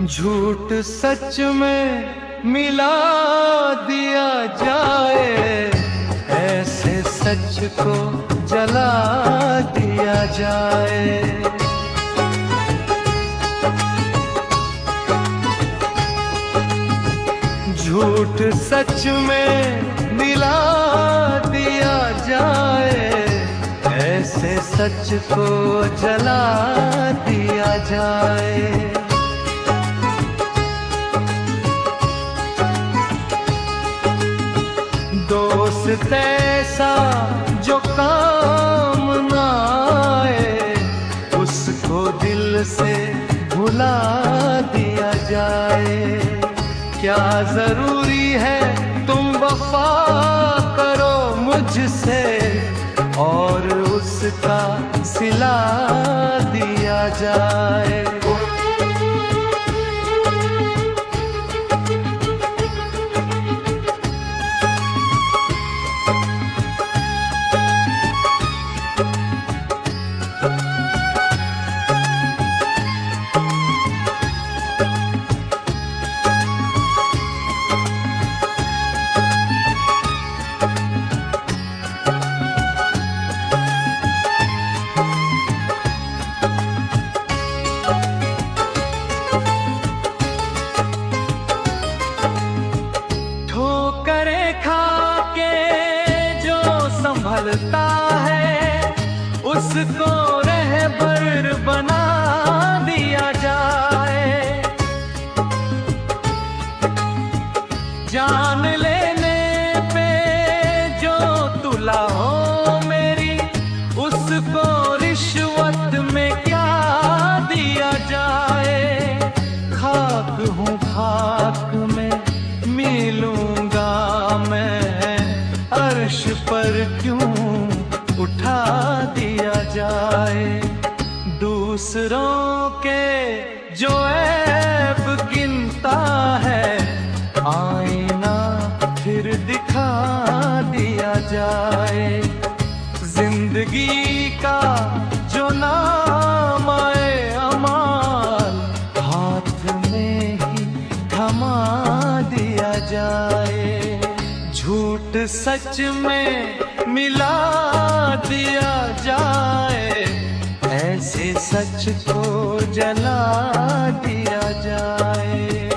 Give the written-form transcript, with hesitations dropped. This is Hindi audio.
झूठ सच में मिला दिया जाए, ऐसे सच को जला दिया जाए। झूठ सच में मिला दिया जाए, ऐसे सच को जला दिया जाए। दोस्त ऐसा जो काम ना आए, उसको दिल से भुला दिया जाए। क्या जरूरी है तुम वफा करो मुझसे, और उसका सिला दिया जाए। संभलता है उसको रहबर बना दिया जाए। जान लेने पे जो तुला हो मेरी, उसको रिश्वत में क्या दिया जाए। खाक हूँ खाक में मिलूंगा मैं, अर्श पर क्यों उठा दिया जाए। दूसरों के जो ऐब गिनता है, आईना फिर दिखा दिया जाए। जिंदगी का जो नाम आए अमाल, हाथ में ही थमा दिया जाए। झूठ सच में मिला दिया जाए, ऐसे सच को जला दिया जाए।